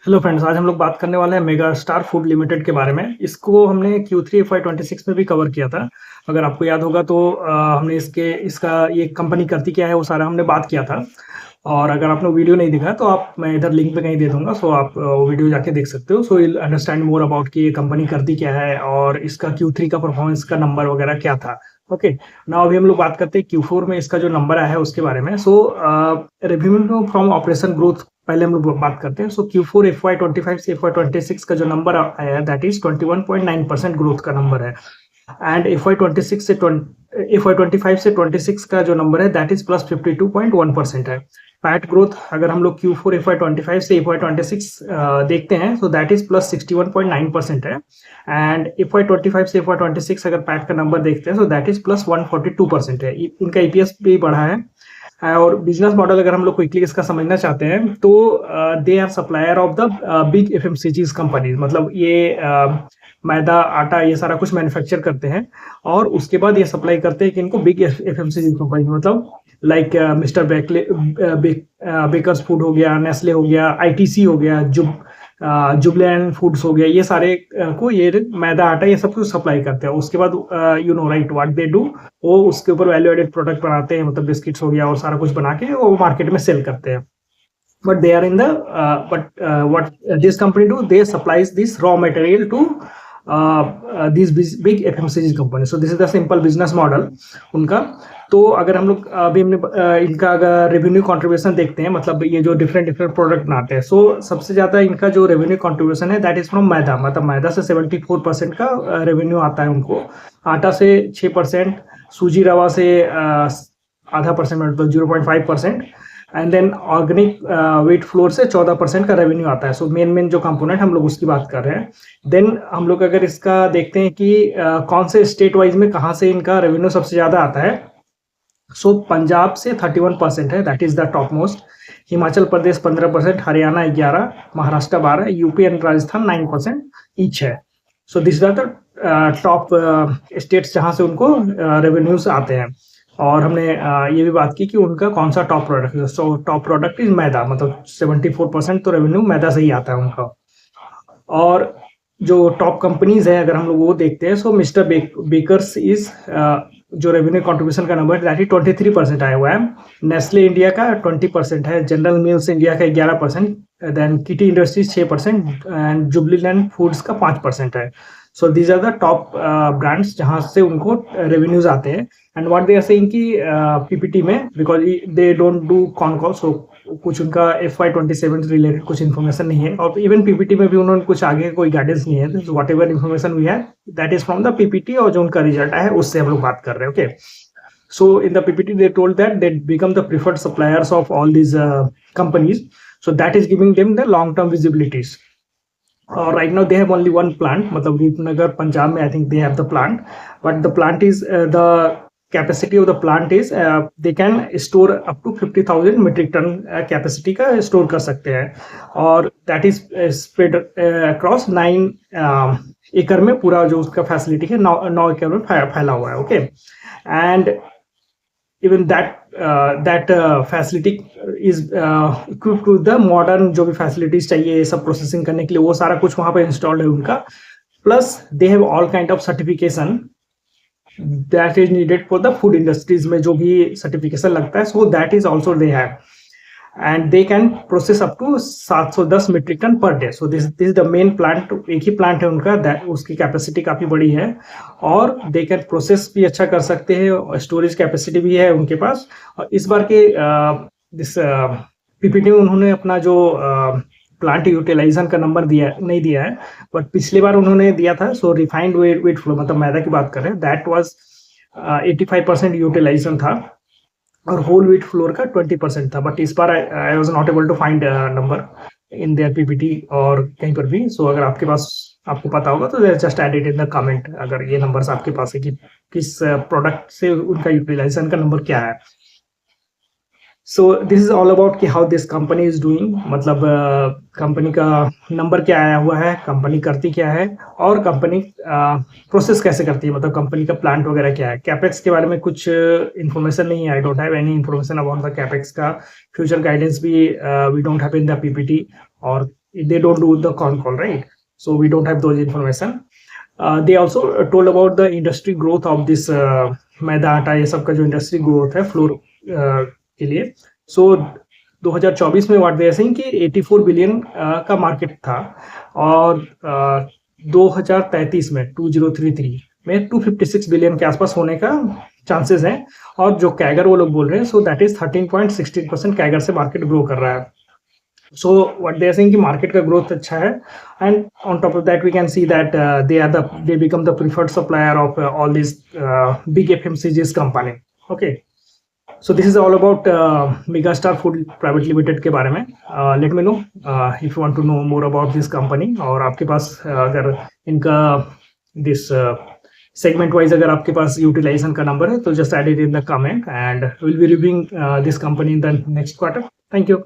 Hello friends, आज हम लोग बात करने वाले हैं मेगा स्टार फूड लिमिटेड के बारे में। इसको हमने Q3 FY26 में भी कवर किया था। अगर आपको याद होगा तो हमने इसका ये कंपनी करती क्या है वो सारा हमने बात किया था। और अगर आपने वीडियो नहीं देखा तो मैं इधर लिंक पे कहीं दे दूंगा, सो आप वो वीडियो जाके देख सकते हो। So you understand more about कि ये कंपनी करती क्या है और इसका Q3 का परफॉर्मेंस का नंबर वगैरह क्या था। ओके, नाउ अभी हम लोग बात करते हैं Q4 में इसका जो नंबर आया है उसके बारे में। सो रेवेन्यू फ्रॉम ऑपरेशन ग्रोथ पहले हम लोग बात करते हैं। सो Q4 FY25 से FY26 का जो नंबर आया है दैट इज 21.9% ग्रोथ का नंबर है। एंड FY25 से 26 का जो नंबर है दैट इज प्लस 52.1% है। पैट ग्रोथ अगर हम लोग Q4 FY25 से FY26 देखते हैं तो दैट इज प्लस 61.9% है। एंड FY25 से FY26 अगर पैट का नंबर देखते हैं तो दैट इज प्लस 142% है। इनका EPS भी बढ़ा है। और बिजनेस मॉडल अगर हम लोग क्विकली इसका समझना चाहते हैं तो they are supplier of the big FMCGs companies. मतलब ये मैदा आटा ये सारा कुछ मैन्युफैक्चर करते हैं और उसके बाद ये सप्लाई करते हैं कि इनको बिग FMCG कंपनी, मतलब लाइक मिस्टर बेकर्स फूड हो गया, नेस्ले हो गया, ITC हो गया, जुबलैंड फूड्स हो गया, ये सारे को ये मैदा आटा ये सब कुछ सप्लाई करते हैं। उसके बाद you know right what they do, वो उसके ऊपर वैल्यू एडेड प्रोडक्ट बनाते हैं, मतलब बिस्किट्स हो गया और सारा कुछ बना के वो मार्केट में सेल करते हैं। But they are in the but what this company do, they supplies this raw material to this big FMCG company. So this is the simple business model उनका। तो अगर हम लोग अभी हमने इनका अगर रेवेन्यू कंट्रीब्यूशन देखते हैं, मतलब ये जो डिफरेंट डिफरेंट प्रोडक्ट बनाते हैं, सो सबसे ज्यादा इनका जो रेवेन्यू कंट्रीब्यूशन है दैट इज फ्रॉम मैदा। मतलब मैदा से 74% का रेवेन्यू आता है उनको, आटा से 6%, सूजी रवा से आधा परसेंट, मतलब 0.5%, and then organic wheat flour से 14% का रेवेन्यू आता है। सो मेन जो कंपोनेंट हम लोग उसकी बात कर रहे हैं। देन हम लोग अगर इसका देखते हैं कि कौन से स्टेट वाइज में कहाँ से इनका रेवेन्यू सबसे ज्यादा आता है। सो पंजाब से 31% है, that is the top most. Himachal Pradesh 15%, Haryana 11%, Maharashtra 12%, UP and Rajasthan 9% each है। So this are the top states जहां से उनको रेवेन्यूज आते हैं। और हमने ये भी बात की कि उनका कौन सा टॉप प्रोडक्ट है। सो टॉप प्रोडक्ट इज मैदा, मतलब 74% तो रेवेन्यू मैदा से ही आता है उनका। और जो टॉप कंपनीज है अगर हम लोग वो देखते हैं, सो मिस्टर बेकर्स इज जो रेवेन्यू कंट्रीब्यूशन का नंबर दैट इज 23% आया हुआ है। नेस्ले इंडिया का 20% है, जनरल मिल्स इंडिया का 11%, देन किटी इंडस्ट्रीज 6% एंड जुबलीलैंड फूड्स का 5% है। So these are the top brands जहां से उनको रेवेन्यूज आते हैं। And what they are saying कि PPT में, because they don't do con call, so कुछ उनका FY27 से रिलेटेड कुछ इन्फॉर्मेशन नहीं है, और इवन PPT में भी उन्होंने कुछ आगे कोई गाइडेंस नहीं है। तो whatever information we have that is from the PPT, और जो उनका रिजल्ट है उससे हम लोग बात कर रहे हैं। Okay, so in the PPT they told that they become the preferred suppliers of all these companies, so that is giving them the long term visibilities. Right now they have only one plant, matlab Roopnagar Punjab mein I think they have the plant, but the plant is the capacity of the plant is they can store up to 50,000 metric ton capacity का store कर सकते हैं, और that is spread across 9 एकड़ में पूरा जो उसका फैसिलिटी है 9 एकड़ में फैला हुआ है। Okay, and even that facility is equipped with the modern जो भी facilities चाहिए ये सब प्रोसेसिंग करने के लिए, वो सारा कुछ वहां पे इंस्टॉल्ड है उनका। Plus they have all kind of certification that is needed for the food industries में जो भी सर्टिफिकेशन लगता है, so that is also they have, and they can process up to 710 metric ton per day. So this is the main plant, एक ही plant है उनका, उसकी कैपेसिटी काफी बड़ी है, और दे कैन प्रोसेस भी अच्छा कर सकते हैं, स्टोरेज कैपेसिटी भी है उनके पास। और इस बार के दिस PPT में उन्होंने अपना जो प्लांट यूटिलाइजेशन का नंबर नहीं दिया है, बट पिछली बार उन्होंने दिया था। सो रिफाइंड व्हीट फ्लोर, मतलब मैदा की बात कर रहे हैं, दैट वाज 85% यूटिलाइजेशन था, और होल व्हीट फ्लोर का 20% था। बट इस बार I was not able to find number in their PPT और कहीं पर भी। सो अगर आपको पता होगा तो just add it in the comment, अगर ये नंबर्स आपके पास है कि किस प्रोडक्ट से उनका यूटिलाइजेशन का नंबर क्या है। So this is all about कि how this company is doing, मतलब कंपनी का नंबर क्या आया हुआ है, कंपनी करती क्या है, और कंपनी प्रोसेस कैसे करती है, मतलब कंपनी का प्लांट वगैरह क्या है। कैपेक्स के बारे में कुछ इन्फॉर्मेशन नहीं है, I don't have any information about the capex का। फ्यूचर गाइडेंस भी we don't have in the PPT, और they don't do the con call, right? So we don't have those information. They also told about the industry growth of this मैदा आटा ये सब का जो industry growth है floor के लिए. सो 2024 में व्हाट दे आर सेइंग कि 84 बिलियन का मार्केट था, और 2033 में 2033 में 256 बिलियन के आसपास होने का चांसेस हैं. और जो कैगर वो लोग बोल रहे हैं, सो दैट इज 13.16% कैगर से मार्केट ग्रो कर रहा है. So what they are saying कि मार्केट का ग्रोथ अच्छा है, and on top of that we can see that they become the preferred supplier of all this big FMCGs company. Okay, so this is all about Megastar food private limited के बारे में. Let me know if you want to know more about this company, और आपके पास अगर इनका this segment wise अगर आपके पास utilisation का नंबर है तो just add it in the comment, and will be reviewing this company in the next quarter. Thank you.